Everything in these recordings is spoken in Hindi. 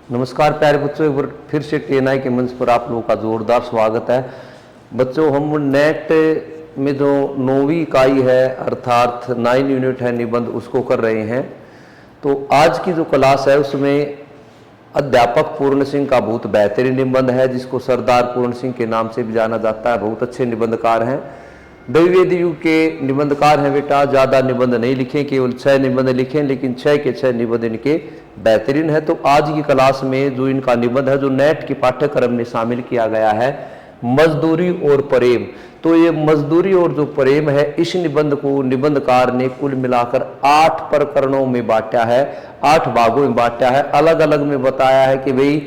नमस्कार प्यारे बच्चों, एक बार फिर से टेनाई के मंच पर आप लोगों का जोरदार स्वागत है। बच्चों, हम नेट में जो 9वीं इकाई है अर्थात 9 यूनिट है निबंध, उसको कर रहे हैं। तो आज की जो क्लास है उसमें अध्यापक पूर्ण सिंह का बहुत बेहतरीन निबंध है, जिसको सरदार पूर्ण सिंह के नाम से भी जाना जाता है। बहुत अच्छे निबंधकार हैं, द्विवेदी युग के निबंधकार हैं बेटा। ज़्यादा निबंध नहीं लिखे, केवल 6 निबंध लिखे, लेकिन 6 के 6 निबंध इनके बेहतरीन है। तो आज की क्लास में जो इनका निबंध है, जो नेट के पाठ्यक्रम में शामिल किया गया है, मजदूरी और प्रेम। तो ये मजदूरी और जो प्रेम है, इस निबंध को निबंधकार ने कुल मिलाकर 8 प्रकरणों में बांटा है, 8 भागों में बांटा है। अलग अलग में बताया है कि भाई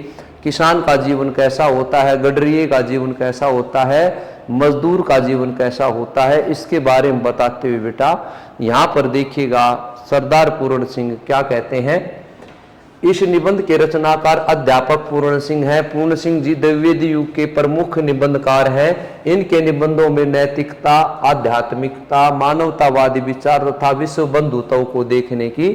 किसान का जीवन कैसा होता है, गडरिये का जीवन कैसा होता है, मजदूर का जीवन कैसा होता है, इसके बारे में बताते हुए बेटा यहाँ पर देखिएगा सरदार पूर्ण सिंह क्या कहते हैं। इस निबंध के रचनाकार अध्यापक पूर्ण सिंह हैं। पूर्ण सिंह जी द्विवेदी युग के प्रमुख निबंधकार हैं। इनके निबंधों में नैतिकता, आध्यात्मिकता, मानवतावादी विचार तथा विश्व बंधुताओं को देखने की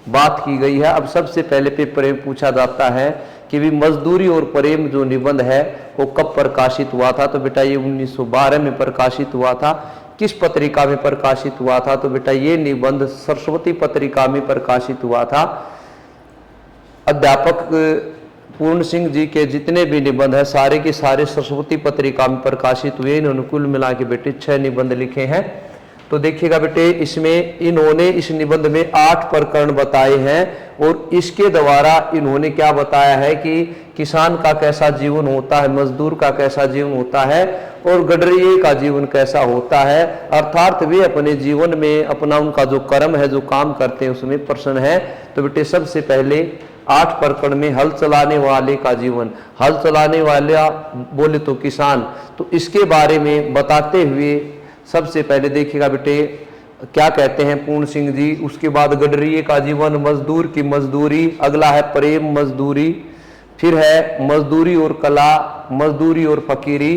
बात की गई है। अब सबसे पहले पे प्रेम पूछा जाता है कि भी मजदूरी और प्रेम जो निबंध है वो कब प्रकाशित हुआ था। तो बेटा ये 1912 में प्रकाशित हुआ था। किस पत्रिका में प्रकाशित हुआ था? तो बेटा ये निबंध सरस्वती पत्रिका में प्रकाशित हुआ था। अध्यापक पूर्ण सिंह जी के जितने भी निबंध है सारे के सारे सरस्वती पत्रिका में प्रकाशित हुए। इन्होंने कुल मिला के बेटे 6 निबंध लिखे हैं। तो देखिएगा बेटे, इसमें इन्होंने इस निबंध में 8 प्रकरण बताए हैं और इसके द्वारा इन्होंने क्या बताया है कि किसान का कैसा जीवन होता है, मजदूर का कैसा जीवन होता है और गडरिये का जीवन कैसा होता है। अर्थात वे अपने जीवन में अपना उनका जो कर्म है, जो काम करते हैं, उसमें प्रसन्न है। तो बेटे सबसे पहले 8 प्रकरण में हल चलाने वाले का जीवन, हल चलाने वाला बोले तो किसान, तो इसके बारे में बताते हुए सबसे पहले देखिएगा बेटे क्या कहते हैं पूर्ण सिंह जी। उसके बाद गडरिये का जीवन, मजदूर की मजदूरी, अगला है प्रेम मजदूरी, फिर है मजदूरी और कला, मजदूरी और फकीरी,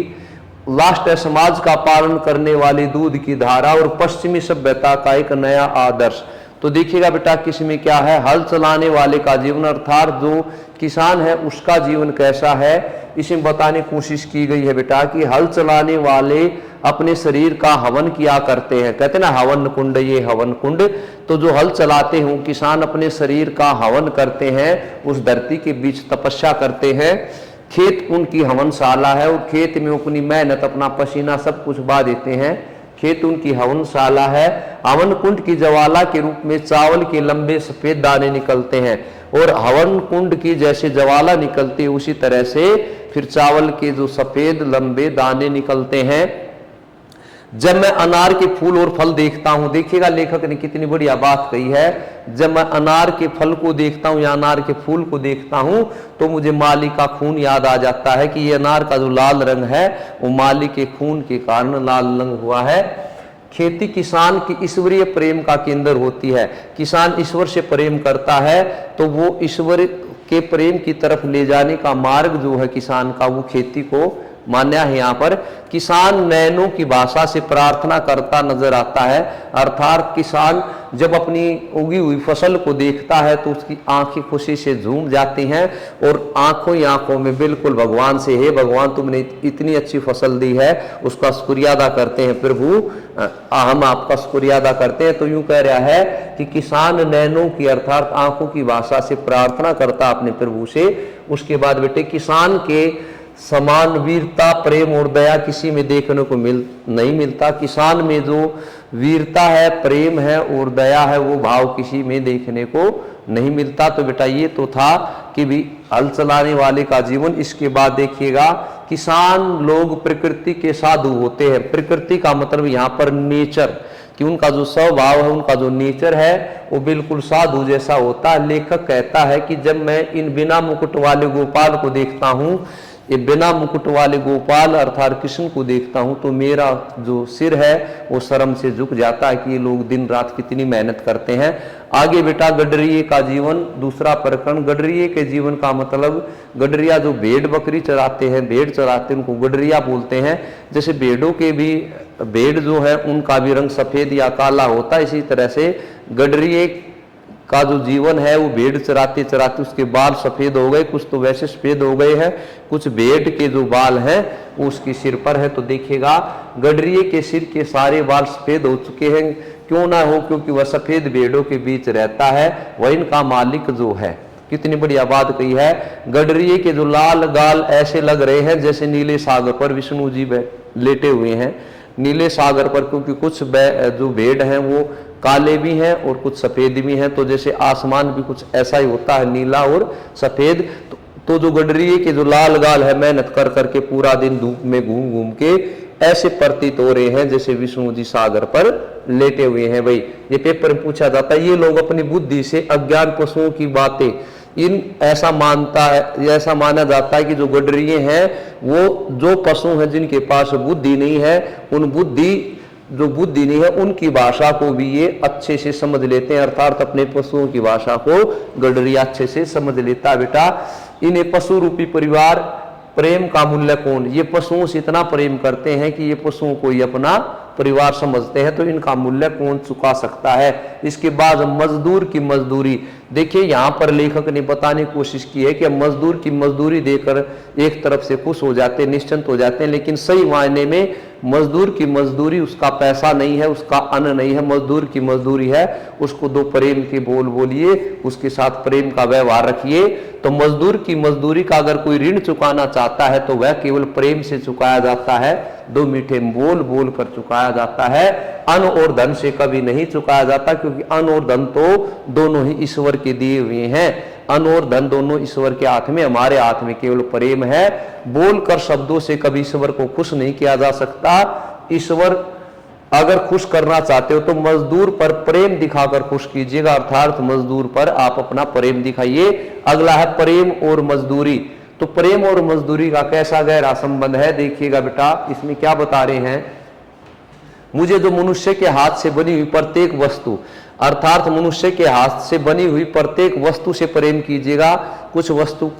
लास्ट है समाज का पालन करने वाली दूध की धारा और पश्चिमी सभ्यता का एक नया आदर्श। तो देखिएगा बेटा किसमें क्या है, हल चलाने वाले का जीवन अर्थात जो किसान है उसका जीवन कैसा है, इसमें बताने की कोशिश की गई है बेटा कि हल चलाने वाले अपने शरीर का हवन किया करते हैं। कहते ना हवन कुंड, ये हवन कुंड। तो जो हल चलाते हैं किसान अपने शरीर का हवन करते हैं, उस धरती के बीच तपस्या करते हैं। खेत उनकी हवनशाला है और खेत में अपनी मेहनत, अपना पसीना सब कुछ बहा देते हैं। खेत उनकी हवनशाला है। हवन कुंड की ज्वाला के रूप में चावल के लंबे सफेद दाने निकलते हैं और हवन कुंड की जैसे ज्वाला निकलती है उसी तरह से फिर चावल के जो सफेद लंबे दाने निकलते हैं। जब मैं अनार के फूल और फल देखता हूं, देखिएगा लेखक ने कितनी बढ़िया बात कही है। जब मैं अनार के फल को देखता हूं या अनार के फूल को देखता हूं तो मुझे माली का खून याद आ जाता है कि ये अनार का जो लाल रंग है वो माली के खून के कारण लाल रंग हुआ है। खेती किसान की ईश्वरीय प्रेम का केंद्र होती है। किसान ईश्वर से प्रेम करता है तो वो ईश्वर के प्रेम की तरफ ले जाने का मार्ग जो है किसान का, वो खेती को मान्या है। यहाँ पर किसान नैनों की भाषा से प्रार्थना करता नजर आता है। अर्थात किसान जब अपनी उगी हुई फसल को देखता है तो उसकी आंखें खुशी से झूम जाती हैं और आंखों ही आंखों में बिल्कुल भगवान से, हे भगवान तुमने इतनी अच्छी फसल दी है, उसका शुक्रिया अदा करते हैं। प्रभु हम आपका शुक्रिया अदा करते हैं। तो यूं कह रहा है कि किसान नैनों की अर्थात आंखों की भाषा से प्रार्थना करता अपने प्रभु से। उसके बाद बेटे किसान के समान वीरता, प्रेम और दया किसी में देखने को नहीं मिलता। किसान में जो वीरता है, प्रेम है और दया है, वो भाव किसी में देखने को नहीं मिलता। तो बेटा ये तो था कि भी हल चलाने वाले का जीवन। इसके बाद देखिएगा किसान लोग प्रकृति के साधु होते हैं। प्रकृति का मतलब यहाँ पर नेचर, कि उनका जो स्वभाव है, उनका जो नेचर है वो बिल्कुल साधु जैसा होता है। लेखक कहता है कि जब मैं इन बिना मुकुट वाले गोपाल को देखता हूँ, ये बिना मुकुट वाले गोपाल अर्थात कृष्ण को देखता हूं तो मेरा जो सिर है वो शर्म से झुक जाता है कि ये लोग दिन रात कितनी मेहनत करते हैं। आगे बेटा गडरिये का जीवन, दूसरा प्रकरण। गडरिये के जीवन का मतलब, गडरिया जो भेड़ बकरी चराते हैं, भेड़ चराते हैं, उनको गडरिया बोलते हैं। जैसे भेड़ों के भी, भेड़ जो है उनका भी रंग सफेद या काला होता है, इसी तरह से गडरिये का जो जीवन है वो भेड़ चराते चराते उसके बाल सफेद हो गए, कुछ तो वैसे सफेद हो गए हैं, कुछ भेड़ के जो बाल हैं वो उसके सिर पर है। तो देखिएगा गडरिये के सिर के सारे बाल सफेद हो चुके हैं, क्यों ना हो, क्योंकि वह सफेद भेड़ों के बीच रहता है, वह इनका मालिक जो है। कितनी बढ़िया बात कही है। गडरिये के जो लाल गाल ऐसे लग रहे हैं जैसे नीले सागर पर विष्णु जी लेटे हुए हैं, नीले सागर पर, क्योंकि कुछ जो भेड़ हैं वो काले भी हैं और कुछ सफेद भी हैं। तो जैसे आसमान भी कुछ ऐसा ही होता है, नीला और सफेद। तो जो गडरिये के जो लाल गाल है मेहनत कर करके पूरा दिन धूप में घूम घूम के ऐसे प्रतीत हो रहे हैं जैसे विष्णु जी सागर पर लेटे हुए हैं। भाई ये पेपर में पूछा जाता है, ये लोग अपनी बुद्धि से अज्ञान पशुओं की बातें ऐसा माना जाता है कि जो गडरिये हैं वो जो पशु हैं जिनके पास बुद्धि नहीं है, जो बुद्धि नहीं है उनकी भाषा को भी ये अच्छे से समझ लेते हैं, अर्थात अपने पशुओं की भाषा को गडरिया अच्छे से समझ लेता है। बेटा इन्हें पशु रूपी परिवार प्रेम का मूल्य कौन, ये पशुओं से इतना प्रेम करते हैं कि ये पशुओं को ही अपना परिवार समझते हैं, तो इनका मूल्य कौन चुका सकता है। इसके बाद मजदूर की मजदूरी, देखिए यहाँ पर लेखक ने बताने की कोशिश की है कि मजदूर की मजदूरी देकर एक तरफ से खुश हो जाते हैं, निश्चिंत हो जाते हैं, लेकिन सही मायने में मजदूर की मजदूरी उसका पैसा नहीं है, उसका अन्न नहीं है, मजदूर की मजदूरी है उसको दो प्रेम के बोल बोलिए, उसके साथ प्रेम का व्यवहार रखिए। तो मजदूर की मजदूरी का अगर कोई ऋण चुकाना चाहता है तो वह केवल प्रेम से चुकाया जाता है, दो मीठे बोल बोल कर चुकाया जाता है, अन्न और धन से कभी नहीं चुकाया जाता, क्योंकि अन्न और धन तो दोनों ही ईश्वर के दिए हुए हैं, अन्न और धन दोनों ईश्वर के हाथ में, हमारे हाथ में केवल प्रेम है। बोलकर शब्दों से कभी ईश्वर को खुश नहीं किया जा सकता। ईश्वर अगर खुश करना चाहते हो तो मजदूर पर प्रेम दिखाकर खुश कीजिएगा, अर्थात मजदूर पर आप अपना प्रेम दिखाइए। अगला है प्रेम और मजदूरी, तो प्रेम और मजदूरी का कैसा गहरा संबंध है देखिएगा बेटा। इसमें क्या बता रहे हैं, मुझे जो मनुष्य के हाथ से बनी हुई प्रत्येक वस्तु, अर्थात मनुष्य के हाथ से बनी हुई प्रत्येक वस्तु से प्रेम कीजिएगा। कुछ वस्तु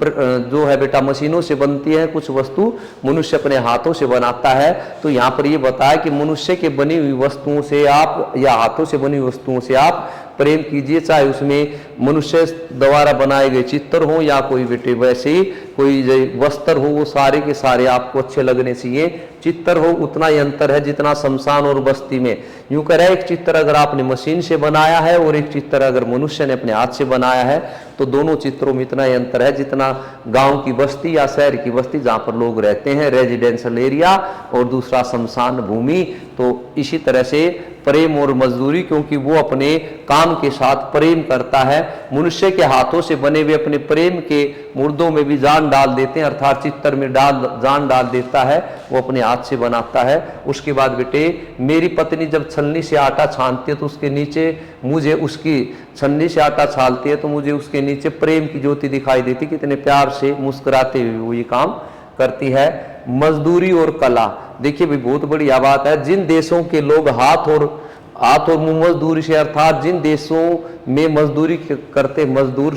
जो है बेटा मशीनों से बनती है, कुछ वस्तु मनुष्य अपने हाथों से बनाता है। तो यहाँ पर ये बताया कि मनुष्य के बनी हुई वस्तुओं से आप या हाथों से बनी हुई वस्तुओं से आप प्रेम कीजिए, चाहे उसमें मनुष्य द्वारा बनाए गए चित्र हो या कोई बेटे वैसे ही कोई वस्त्र हो, वो सारे के सारे आपको अच्छे लगने चाहिए। चित्र हो उतना ही अंतर है जितना शमशान और बस्ती में। यूं कह रहे एक चित्र अगर आपने मशीन से बनाया है और एक चित्र अगर मनुष्य ने अपने हाथ से बनाया है तो दोनों चित्रों में इतना ही अंतर है जितना गांव की बस्ती या शहर की बस्ती जहां पर लोग रहते हैं, रेजिडेंशियल एरिया, और दूसरा शमशान भूमि। तो इसी तरह से प्रेम और मजदूरी, क्योंकि वो अपने काम के साथ प्रेम करता है। मनुष्य के हाथों से बने हुए अपने प्रेम के मुर्दों में भी जान डाल देते हैं, अर्थात चित्तर में जान डाल देता है, वो अपने हाथ से बनाता है। उसके बाद बेटे मेरी पत्नी जब छलनी से आटा छानती है तो उसके नीचे मुझे उसकी छलनी से आटा छालती है तो मुझे उसके नीचे प्रेम की ज्योति दिखाई देती, कितने प्यार से मुस्कुराते हुए वो ये काम करती है। मजदूरी और कला, देखिए भाई बहुत बढ़िया बात है। जिन देशों के लोग हाथ और मुंह मजदूरी से, अर्थात जिन देशों में मजदूरी करते मजदूर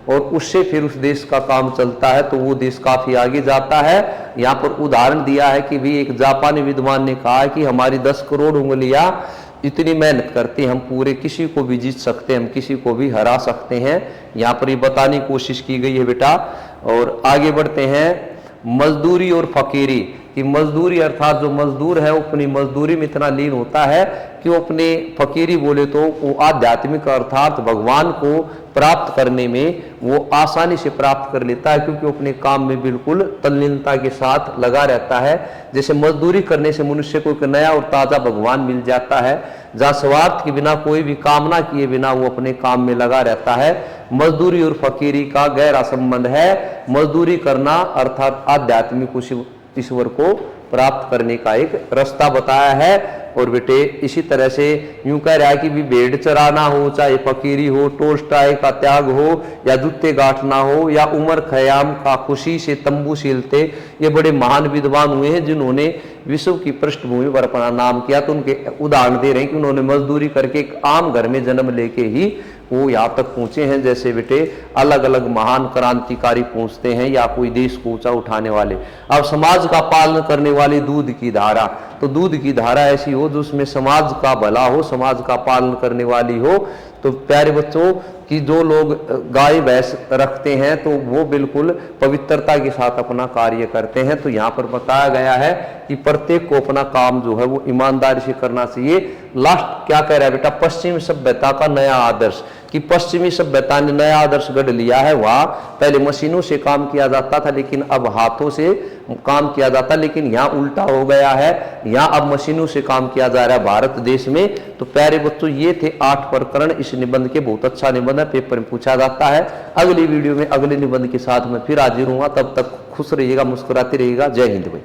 और उससे फिर उस देश का काम चलता है तो वो देश काफी आगे जाता है। यहाँ पर उदाहरण दिया है कि भी एक जापानी विद्वान ने कहा है कि हमारी 10 करोड़ उंगलियां इतनी मेहनत करती हैं, हम पूरे किसी को भी जीत सकते हैं, हम किसी को भी हरा सकते हैं। यहाँ पर ये बताने की कोशिश की गई है बेटा। और आगे बढ़ते हैं, मजदूरी और फकीरी कि मजदूरी अर्थात जो मजदूर है वो अपनी मजदूरी में इतना लीन होता है कि वो अपने फकीरी बोले तो वो आध्यात्मिक अर्थात भगवान को प्राप्त करने में वो आसानी से प्राप्त कर लेता है, क्योंकि वो अपने काम में बिल्कुल तल्लीनता के साथ लगा रहता है। जैसे मजदूरी करने से मनुष्य को एक नया और ताजा भगवान मिल जाता है, जहाँ स्वार्थ के बिना कोई भी कामना किए बिना वो अपने काम में लगा रहता है। मजदूरी और फकीरी का गहरा संबंध है। मजदूरी करना अर्थात आध्यात्मिक ईश्वर को प्राप्त करने का एक रास्ता बताया है। और बेटे इसी तरह से यूं कह रहा है कि भी भेड़ चराना हो, चाहे फकीरी हो, टोस्टाई का त्याग हो, या जूते गांठना हो, या उमर खयाम का खुशी से तंबू सीलते, ये बड़े महान विद्वान हुए हैं जिन्होंने विश्व की पृष्ठभूमि पर अपना नाम किया। तो उनके उदाहरण दे रहे हैं कि उन्होंने मजदूरी करके एक आम घर में जन्म लेके ही वो यहाँ तक पहुंचे हैं। जैसे बेटे अलग अलग महान क्रांतिकारी पहुंचते हैं या कोई देश को ऊंचा उठाने वाले। अब समाज का पालन करने वाली दूध की धारा, तो दूध की धारा ऐसी हो जो उसमें समाज का भला हो, समाज का पालन करने वाली हो, तो प्यारे बच्चों कि जो लोग गाय भैंस रखते हैं तो वो बिल्कुल पवित्रता के साथ अपना कार्य करते हैं। तो यहाँ पर बताया गया है कि प्रत्येक को अपना काम जो है वो ईमानदारी से करना चाहिए। लास्ट क्या कह रहा है बेटा, पश्चिमी सभ्यता का नया आदर्श, कि पश्चिमी सभ्यता ने नया आदर्श गढ़ लिया है। वहां पहले मशीनों से काम किया जाता था लेकिन अब हाथों से काम किया जाता, लेकिन यहाँ उल्टा हो गया है, यहाँ अब मशीनों से काम किया जा रहा है भारत देश में। तो प्यारे बच्चों ये थे 8 प्रकरण इस निबंध के। बहुत अच्छा निबंध है, पेपर में पूछा जाता है। अगली वीडियो में अगले निबंध के साथ मैं फिर हाजिर हूँ, तब तक खुश रहिएगा, मुस्कुराते रहिएगा। जय हिंद भाई।